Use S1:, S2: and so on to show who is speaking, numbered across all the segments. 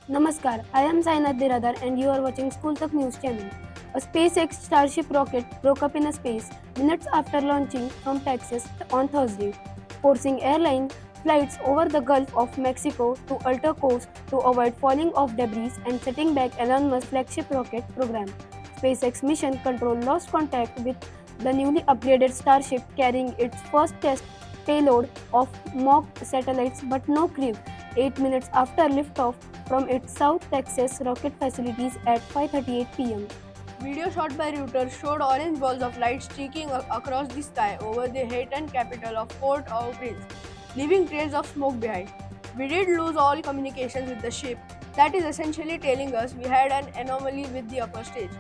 S1: Namaskar, I am Sainath Biradar and you are watching School Tak News channel. A SpaceX Starship rocket broke up in space minutes after launching from Texas on Thursday, forcing airline flights over the Gulf of Mexico to alter course to avoid falling off debris and setting back Elon Musk's flagship rocket program. SpaceX Mission Control lost contact with the newly upgraded Starship carrying its first test payload of mock satellites but no crew 8 minutes after liftoff from its South Texas rocket facilities at 5:38 p.m.
S2: Video shot by Reuters showed orange balls of light streaking across the sky over the Haitian capital of Port-au-Prince, leaving trails of smoke behind. "We did lose all communications with the ship. That is essentially telling us we had an anomaly with the upper stage,"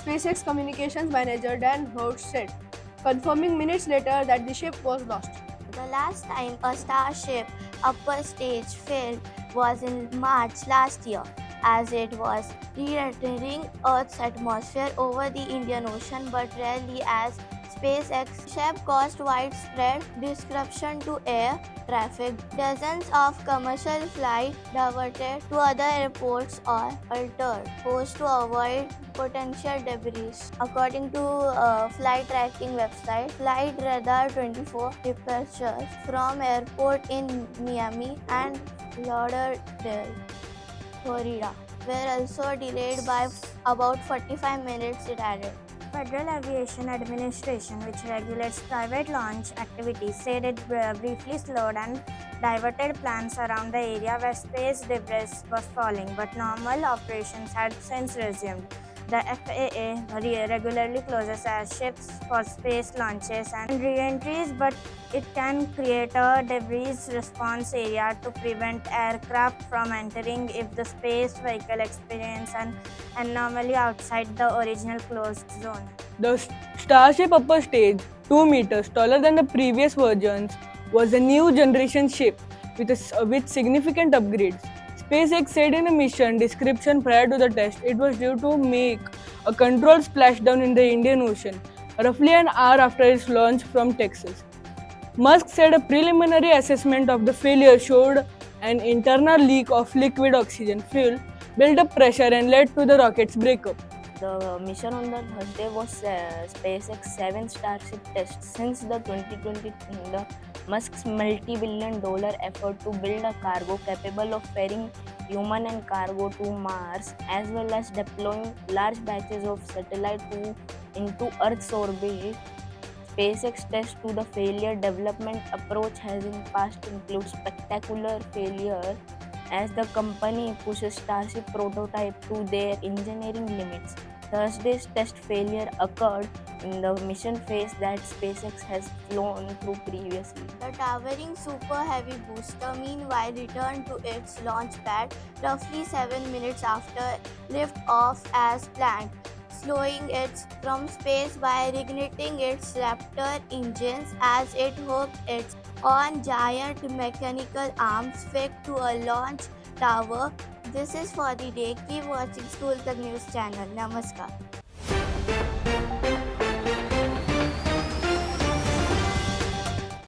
S2: SpaceX communications manager Dan Hout said, confirming minutes later that the ship was lost.
S3: The last time a Starship upper stage failed was in March last year, as it was re-entering Earth's atmosphere over the Indian Ocean, but rarely as SpaceX ship caused widespread disruption to air traffic. Dozens of commercial flights diverted to other airports or altered course to avoid potential debris. According to flight tracking website, Flight Radar 24 departures from airport in Miami and Lauderdale, Florida, were also delayed by about 45 minutes, it added.
S4: Federal Aviation Administration, which regulates private launch activities, said it briefly slowed and diverted plans around the area where space debris was falling, but normal operations had since resumed. The FAA regularly closes airships for space launches and re-entries, but it can create a debris response area to prevent aircraft from entering if the space vehicle experiences an anomaly outside the original closed zone.
S5: The Starship upper stage, 2 meters taller than the previous versions, was a new generation ship with significant upgrades. SpaceX said in a mission description prior to the test it was due to make a controlled splashdown in the Indian Ocean, roughly an hour after its launch from Texas. Musk said a preliminary assessment of the failure showed an internal leak of liquid oxygen fuel, built up pressure and led to the rocket's breakup.
S6: The mission on the Thursday was SpaceX's 7th Starship test since the 2020 Musk's multi-billion-dollar effort to build a cargo capable of ferrying human and cargo to Mars, as well as deploying large batches of satellite into Earth's orbit. SpaceX test to the failure development approach has in past included spectacular failure as the company pushes Starship prototype to their engineering limits. Thursday's test failure occurred in the mission phase that SpaceX has flown through previously.
S3: The towering Super Heavy booster meanwhile returned to its launch pad roughly 7 minutes after lift-off as planned, slowing it from space by reigniting its Raptor engines as it hoped its own giant mechanical arms fixed to a launch tower. This is for the day. Keep watching School Tak News channel. Namaskar.